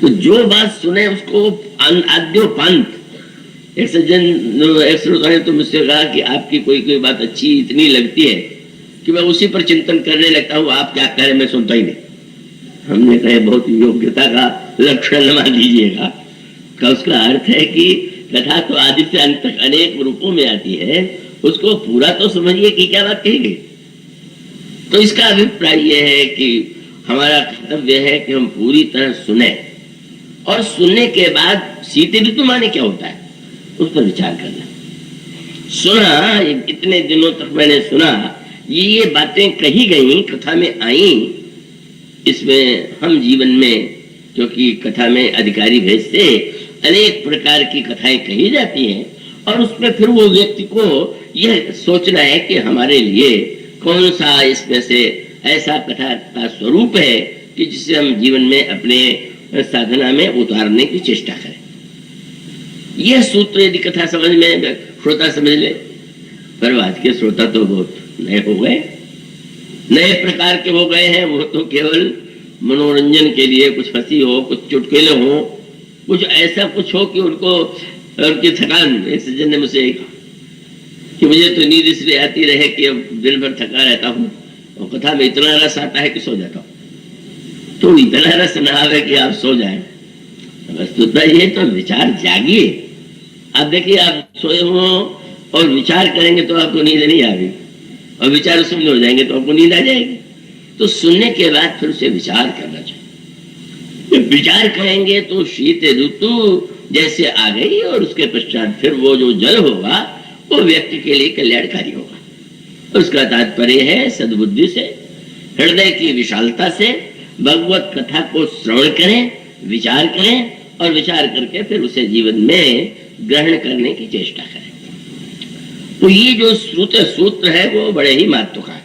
तो जो बात सुने उसको आद्योपांत। एक सज्जन एक श्रोता ने तो मुझसे कहा कि आपकी कोई कोई बात अच्छी इतनी लगती है कि मैं उसी पर चिंतन करने लगता हूँ, आप क्या कह रहे मैं सुनता ही नहीं। हमने कहा बहुत योग्यता का लक्षण न मान लीजिएगा। का उसका अर्थ है कि कथा तो आदि से अंत तक अनेक रूपों में आती है, उसको पूरा तो समझिए कि क्या बात कही गई। तो इसका अभिप्राय यह है कि हमारा कर्तव्य है कि हम पूरी तरह सुने, और सुनने के बाद शीत ऋतु माने क्या होता है उस पर विचार करना। सुना, इतने दिनों तक मैंने सुना, ये बातें कही गई, कथा में आई, इसमें हम जीवन में, क्योंकि कथा में अधिकारी भेजते अनेक प्रकार की कथाएं कही जाती हैं, और उसमें फिर वो व्यक्ति को यह सोचना है कि हमारे लिए कौन सा इसमें से ऐसा कथा का स्वरूप है कि जिसे हम जीवन में अपने साधना में उतारने की चेष्टा करें। यह सूत्र यदि कथा समझ में श्रोता समझ ले, पर आज के श्रोता तो बहुत नए हो गए, नए प्रकार के हो गए हैं। वो तो केवल मनोरंजन के लिए कुछ हंसी हो, कुछ चुटकुले हो, कुछ ऐसा कुछ हो कि उनको उनकी थकान। एक सज्जन ने मुझसे कहा कि मुझे तो नींद इसलिए आती रहे कि अब दिन भर थका रहता हूँ और कथा में इतना रस आता है कि सो जाता हूँ। तो इतना रस ना आवे कि आप सो जाए, वस्तुतः ये तो विचार जागिए। आप देखिए, आप सोए हो और विचार करेंगे तो आपको नींद नहीं आ रही, और विचार शून्य हो जाएंगे तो आपको नींद आ जाएगी। तो सुनने के बाद फिर उसे विचार करना चाहिए। विचार करेंगे तो शीत ऋतु जैसे आ गई, और उसके पश्चात फिर वो जो जल होगा वो व्यक्ति के लिए कल्याणकारी होगा। उसका तात्पर्य है सद्बुद्धि से, हृदय की विशालता से भगवत कथा को श्रवण करें, विचार करें, और विचार करके फिर उसे जीवन में ग्रहण करने की चेष्टा करें। तो ये जो सूत्र है वो बड़े ही महत्व का है।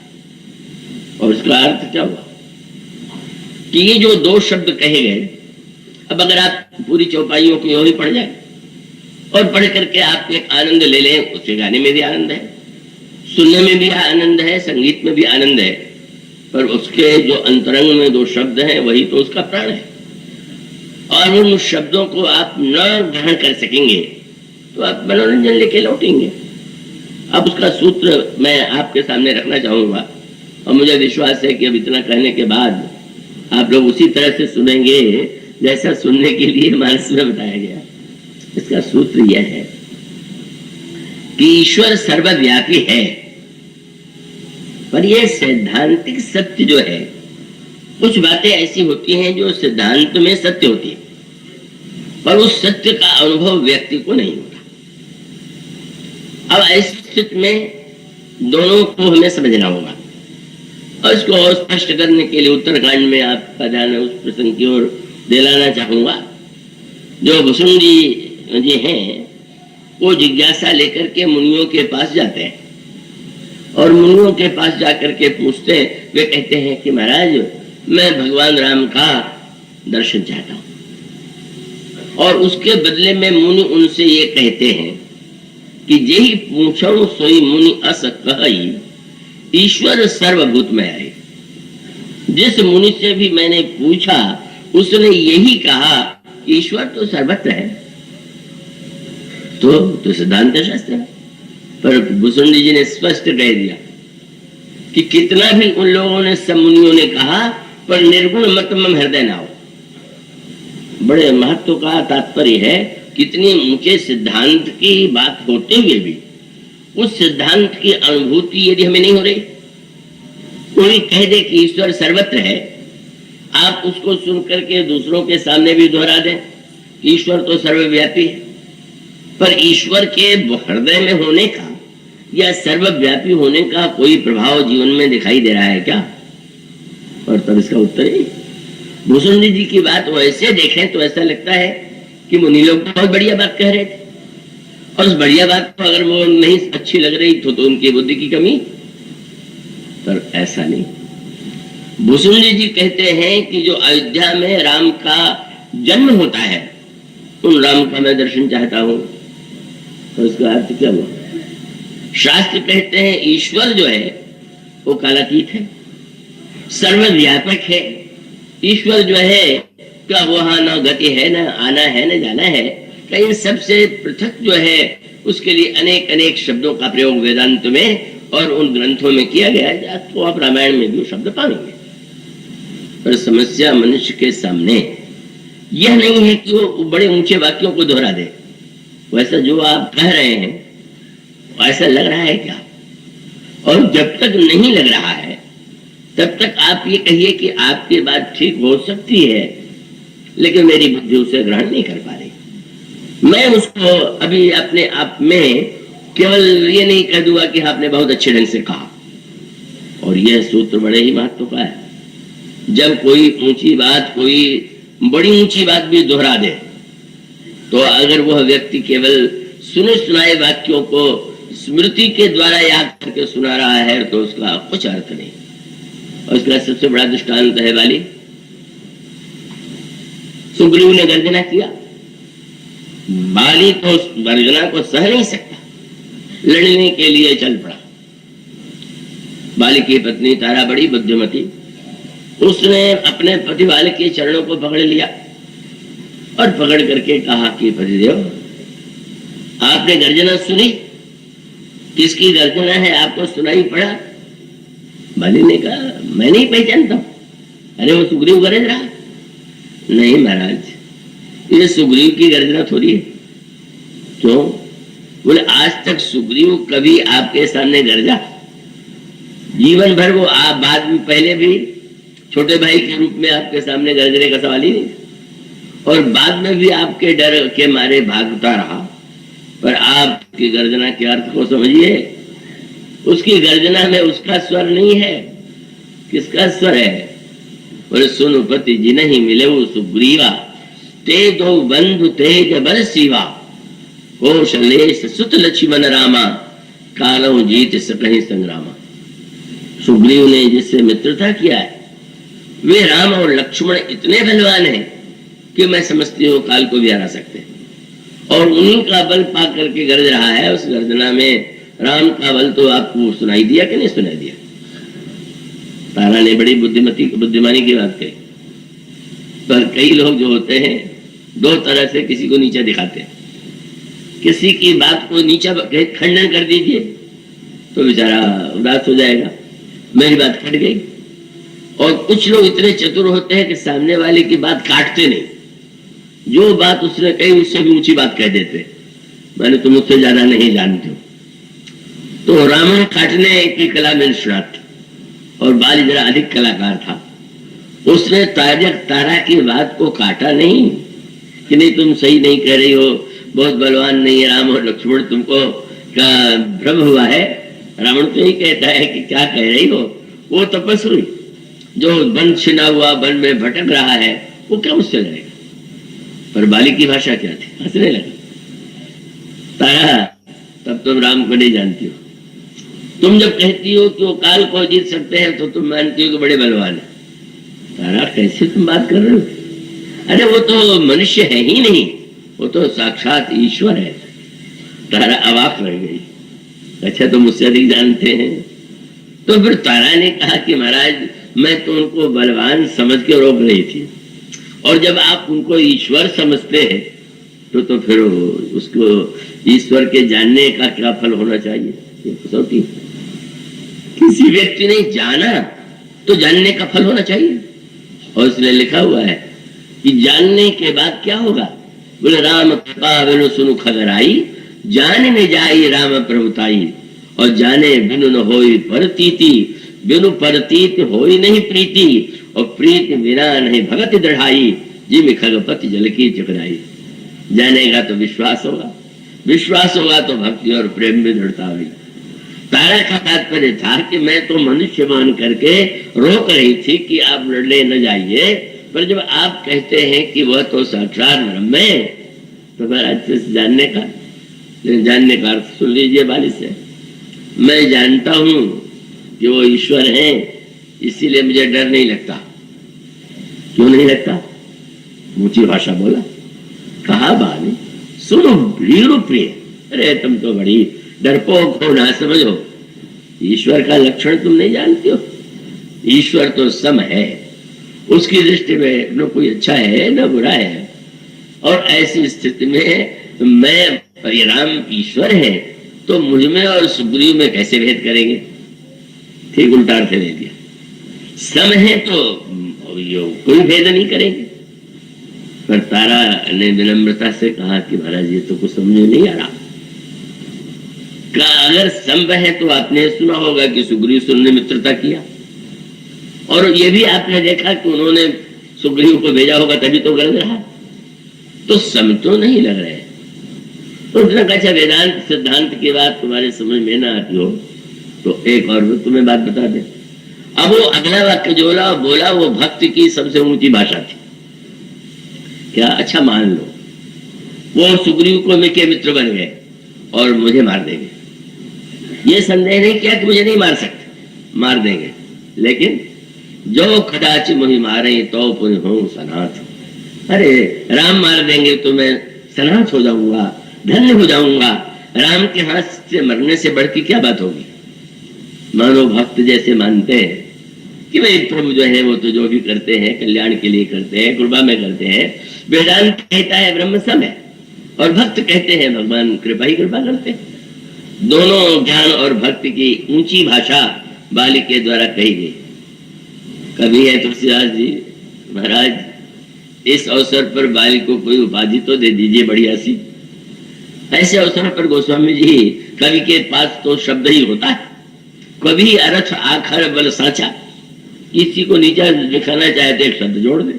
और इसका अर्थ क्या हुआ कि ये जो दो शब्द कहे गए, अब अगर आप पूरी चौपाइयों को यूं ही पढ़ जाए और पढ़ करके आप एक आनंद ले लें, उसके गाने में भी आनंद है, सुनने में भी आनंद है, संगीत में भी आनंद है, पर उसके जो अंतरंग में दो शब्द हैं वही तो उसका प्राण है। और उन शब्दों को आप न ग्रहण कर सकेंगे तो आप मनोरंजन लेके लौटेंगे। अब उसका सूत्र मैं आपके सामने रखना चाहूंगा, और मुझे विश्वास है कि अब इतना कहने के बाद आप लोग उसी तरह से सुनेंगे जैसा सुनने के लिए मानस में बताया गया। इसका सूत्र यह है कि ईश्वर सर्वव्यापी है, पर यह सैद्धांतिक सत्य जो है, कुछ बातें ऐसी होती हैं जो सिद्धांत में सत्य होती है, पर उस सत्य का अनुभव व्यक्ति को नहीं होता। अब ऐसी स्थिति में दोनों को हमें समझना होगा, और इसको स्पष्ट करने के लिए उत्तरकांड में आपका ध्यान उस प्रसंग की ओर दिलाना चाहूंगा। जो भुसुंडी जी हैं वो जिज्ञासा लेकर के मुनियों के पास जाते हैं, और मुनियों के पास जाकर के पूछते हैं। वे कहते हैं कि महाराज, मैं भगवान राम का दर्शन चाहता हूं, और उसके बदले में मुनि उनसे ये कहते हैं कि जेहि पूछो सोई मुनि अस कहई, ईश्वर सर्वभूत में आए। जिस मुनि से भी मैंने पूछा उसने यही कहा ईश्वर तो सर्वत्र है। तो सिद्धांत शास्त्र है, पर भुसुंडी जी ने स्पष्ट कह दिया कि कितना भी उन लोगों ने, सब मुनियों ने कहा, पर निर्गुण मत मम हृदय ना हो। बड़े महत्व का तात्पर्य है, कितनी ऊंचे सिद्धांत की बात होते हुए भी उस सिद्धांत की अनुभूति यदि हमें नहीं हो रही, कोई कह दे कि ईश्वर सर्वत्र है, आप उसको सुन करके दूसरों के सामने भी दोहरा दें कि ईश्वर तो सर्वव्यापी है, पर ईश्वर के हृदय में होने का या सर्वव्यापी होने का कोई प्रभाव जीवन में दिखाई दे रहा है क्या? और तब इसका उत्तर है, भुसुंडी जी की बात वैसे देखें तो ऐसा लगता है कि मुनि लोग बहुत बढ़िया बात कह रहे थे, और उस बढ़िया बात को अगर वो नहीं अच्छी लग रही तो उनकी बुद्धि की कमी। पर ऐसा नहीं। भुसुंडी जी कहते हैं कि जो अयोध्या में राम का जन्म होता है, उन राम का मैं दर्शन चाहता हूं। तो इसका अर्थ क्या हुआ? शास्त्र कहते हैं ईश्वर जो है वो कालातीत है, सर्वव्यापक है। ईश्वर जो है क्या वहां ना गति है, ना आना है, ना जाना है, क्या इन सबसे पृथक जो है उसके लिए अनेक अनेक शब्दों का प्रयोग वेदांत में और उन ग्रंथों में किया गया है, तो आप रामायण में भी शब्द पाएंगे। पर समस्या मनुष्य के सामने यह नहीं है कि वो बड़े ऊंचे वाक्यों को दोहरा दे। वैसा जो आप कह रहे हैं ऐसा लग रहा है क्या? और जब तक नहीं लग रहा है तब तक आप ये कहिए कि आपकी बात ठीक हो सकती है, लेकिन मेरी बुद्धि उसे ग्रहण नहीं कर पा रही। मैं उसको अभी अपने आप में केवल ये नहीं कह दूंगा कि आपने बहुत अच्छे ढंग से कहा। और यह सूत्र बड़े ही महत्व का है। जब कोई ऊंची बात, कोई बड़ी ऊंची बात भी दोहरा दे, तो अगर वह व्यक्ति केवल सुने सुनाए वाक्यों को स्मृति के द्वारा याद करके सुना रहा है तो उसका कुछ अर्थ नहीं। और इसका सबसे बड़ा दृष्टांत है वाली। सुग्रीव ने गर्जना किया, बाली तो गर्जना को सह नहीं सकता, लड़ने के लिए चल पड़ा। बाली की पत्नी तारा बड़ी बुद्धिमती, उसने अपने पति वाले के चरणों को पकड़ लिया और पकड़ करके कहा कि पतिदेव, आपने गर्जना सुनी? किसकी गर्जना है आपको सुनाई पड़ा? बाली ने कहा, मैं नहीं पहचानता। अरे वो सुग्रीव गरज रहा। नहीं महाराज, ये सुग्रीव की गर्जना थोड़ी है। क्यों? बोले आज तक सुग्रीव कभी आपके सामने गरजा? जीवन भर वो आप बाद में पहले भी छोटे भाई के रूप में आपके सामने गरजने का सवाल ही नहीं, और बाद में भी आपके डर के मारे भागता रहा। पर आपकी गर्जना के अर्थ को समझिए, उसकी गर्जना में उसका स्वर नहीं है। किसका स्वर है? बोले सुनु पति जी नहीं मिले वो सुग्रीवा, ते दो बंधु तेज बल सीवा, कौशलेश सुत लक्ष्मण रामा, कालो जीत सकहि संग्रामा। सुग्रीव ने जिससे मित्रता किया है वे राम और लक्ष्मण इतने बलवान हैं कि मैं समझती हूँ काल को भी हरा सकते हैं। और उन्हीं का बल पा करके गरज रहा है। उस गर्जना में राम का बल तो आपको सुनाई दिया कि नहीं सुनाई दिया? तारा ने बड़ी बुद्धिमानी की बात कही। पर कई लोग जो होते हैं दो तरह से किसी को नीचा दिखाते हैं। किसी की बात को नीचा खंडन कर दीजिए तो बेचारा उदास हो जाएगा, मेरी बात खट गई। और कुछ लोग इतने चतुर होते हैं कि सामने वाले की बात काटते नहीं, जो बात उसने कही उससे भी ऊंची बात कह देते, मैंने तुम मुझसे ज्यादा नहीं जानते हो। तो रावण काटने की कला में निष्णात और बाली जरा अधिक कलाकार था। उसने तारा की बात को काटा नहीं कि नहीं तुम सही नहीं कह रही हो, बहुत बलवान नहीं है राम और लक्ष्मण, तुमको क्या भ्रम हुआ है? रावण तो यही कहता है कि क्या कह रही हो। वो तपस्वी जो वन छिना हुआ वन में भटक रहा है वो क्या मुझसे लड़ेगा? पर बाली की भाषा क्या थी? हंसने लगा। तारा तब तुम राम को नहीं जानती हो। तुम जब कहती हो कि वो काल को जीत सकते हैं तो तुम मानती हो कि बड़े बलवान है। तारा कैसे तुम बात कर रहे हो? अरे वो तो मनुष्य है ही नहीं, वो तो साक्षात ईश्वर है। तारा अवाक रह गई। अच्छा तुम मुझसे अधिक जानते हैं? तो फिर तारा ने कहा कि महाराज मैं तो उनको बलवान समझ के रोक रही थी, और जब आप उनको ईश्वर समझते हैं तो फिर उसको ईश्वर के जानने का क्या फल होना चाहिए? ये कसौटी। किसी व्यक्ति ने जाना तो जानने का फल होना चाहिए। और इसलिए लिखा हुआ है कि जानने के बाद क्या होगा? बोले राम कृपा बिनु सुनु खबर आई, जान न जाई राम प्रभुताई, और जाने बिनु न होई परतीति, बिनु परतीत होई नहीं प्रीति, और प्रीत बिना नहीं भगत दृढ़ाई, जिम खगपति जल की चकराई। जानेगा तो विश्वास होगा, विश्वास होगा तो भक्ति और प्रेम में दृढ़ता होगी। तारा का तात्पर्य था कि मैं तो मनुष्य मान करके रोक रही थी कि आप लड़ने न जाइए, पर जब आप कहते हैं कि वह तो साक्षात ब्रह्म है तो महाराज से जानने का अर्थ सुन लीजिए बाली से। मैं जानता हूं कि वो ईश्वर है, इसीलिए मुझे डर नहीं लगता। क्यों नहीं लगता? ऊंची भाषा बोला। कहा बाली सुनो भीरु प्रिय, अरे तुम तो बड़ी डरपोक हो, ना समझो। ईश्वर का लक्षण तुम नहीं जानती हो? ईश्वर तो सम है उसकी दृष्टि में न कोई अच्छा है न बुरा है। और ऐसी स्थिति में मैं राम ईश्वर है तो मुझ में और सुग्रीव में कैसे भेद करेंगे? ठीक उल्टा अर्थ दे दिया। सम है तो कोई भेद नहीं करेंगे। पर तारा ने विनम्रता से कहा कि महाराज ये तो कुछ समझ नहीं आ रहा। अगर संभ है तो आपने सुना होगा कि सुग्रीव सुर ने मित्रता किया, और ये भी आपने देखा कि उन्होंने सुग्रीव को भेजा होगा तभी तो गलत रहा। तो सम तो नहीं लग रहे। तो उसने कहा अच्छा वेदांत सिद्धांत की बात तुम्हारे समझ में ना आती हो तो एक और तुम्हें बात बता दे। अब वो अगला वाक्य जो बोला वो भक्ति की सबसे ऊंची भाषा थी। क्या? अच्छा मान लो वो सुग्रीव को के मित्र बन गए और मुझे मार देंगे। ये संदेह नहीं किया कि मुझे नहीं मार सकते, मार देंगे, लेकिन जो कदाच मुझे मारे तो पुण्य हो सनाथ। अरे राम मार देंगे तो मैं सनाथ हो जाऊंगा, धन्य हो जाऊंगा। राम के हाथ से मरने से बढ़ के क्या बात होगी? मानो भक्त जैसे मानते हैं कि भाई प्रभु जो है वो तो जो भी करते हैं कल्याण के लिए करते हैं, कृपा में करते हैं। वेदांत कहता है ब्रह्म सम है और भक्त कहते हैं भगवान कृपा ही कृपा करते हैं। दोनों ज्ञान और भक्ति की ऊंची भाषा बाली के द्वारा कही गई। कभी है तुलसीदास जी महाराज इस अवसर पर बाली को कोई उपाधि तो दे दीजिए बढ़िया सी। ऐसे अवसर पर गोस्वामी जी कवि के पास तो शब्द ही होता है। कभी अर्थ आखर बल साचा, किसी को नीचा दिखाना चाहे तो एक शब्द जोड़ दे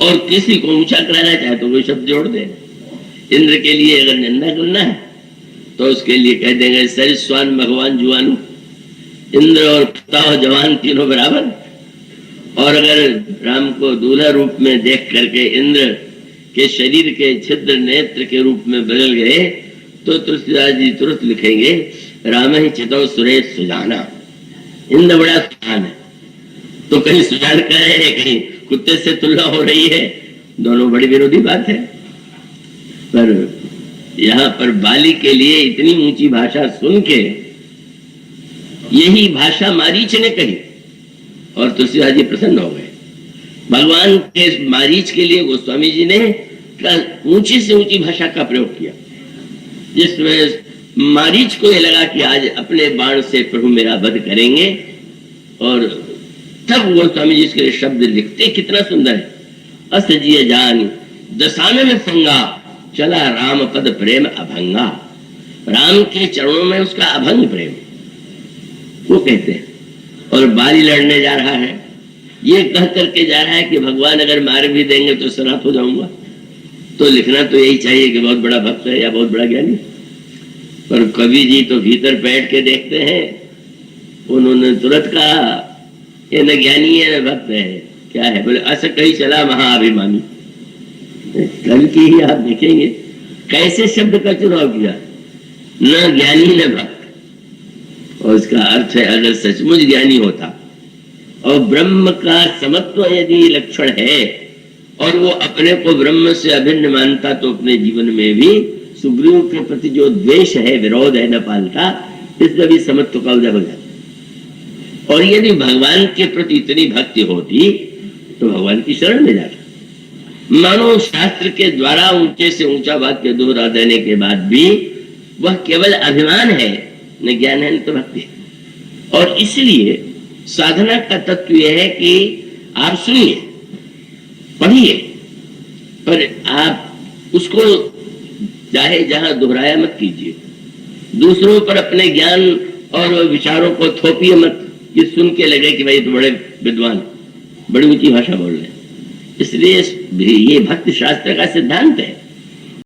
और किसी को ऊंचा कराना चाहे तो कोई शब्द जोड़ दे। इंद्र के लिए अगर निंदा करना है तो उसके लिए कह देंगे सरिस्वान भगवान जुआनु। इंद्र और पिता जवान तीनों बराबर। और अगर राम को दूल्हा रूप में देख करके इंद्र के शरीर के छिद्र नेत्र के रूप में बदल गए तो तुलसीदास जी तुरंत लिखेंगे राम ही चितो सुरेश सुजाना। इंद्र बड़ा सुजान है तो कहीं सुजान कह रहे हैं, कहीं कुत्ते से तुलना हो रही है। दोनों बड़ी विरोधी बात है। पर यहाँ पर बाली के लिए इतनी ऊंची भाषा सुन के यही भाषा मारीच ने कही और तुलसीदास जी प्रसन्न हो गए। भगवान के मारीच के लिए गोस्वामी जी ने ऊंची से ऊंची भाषा का प्रयोग किया, जिसमें मारीच को यह लगा कि आज अपने बाण से प्रभु मेरा वध करेंगे। और तब गोस्वामी जी इसके लिए शब्द लिखते कितना सुंदर है। अस जिय जान दशानन में संगा चला राम पद प्रेम अभंगा। राम के चरणों में उसका अभंग प्रेम वो कहते हैं। और बाली लड़ने जा रहा है, ये कह करके जा रहा है कि भगवान अगर मार भी देंगे तो सनाथ हो जाऊंगा। तो लिखना तो यही चाहिए कि बहुत बड़ा भक्त है या बहुत बड़ा ज्ञानी। पर कवि जी तो भीतर बैठ के देखते हैं। उन्होंने तुरंत कहा ये न ज्ञानी है न भक्त है, क्या है? बोले ऐसा कहीं चला महाअभिमानी। कवि की ही आप देखेंगे कैसे शब्द का चुनाव किया, न ज्ञानी न भक्त। और उसका अर्थ है अगर सचमुच ज्ञानी होता और ब्रह्म का समत्व यदि लक्षण है और वो अपने को ब्रह्म से अभिन्न मानता तो अपने जीवन में भी सुग्रीव के प्रति जो द्वेष है विरोध है न पालता, इसमें भी समत्व का उदय हो जाता। और यदि भगवान के प्रति इतनी भक्ति होती तो भगवान की शरण में जाता। मानो शास्त्र के द्वारा ऊंचे से ऊंचा वाक्य दोहरा देने के बाद भी वह केवल अभिमान है, न ज्ञान है न तो भक्ति है। और इसलिए साधना का तत्व यह है कि आप सुनिए, पढ़िए, पर आप उसको चाहे जहां दोहराया मत कीजिए। दूसरों पर अपने ज्ञान और विचारों को थोपिए मत कि सुन के लगे कि भाई तो बड़े विद्वान, बड़ी ऊंची भाषा बोल रहे हैं। इसलिए ये भक्ति शास्त्र का सिद्धांत है।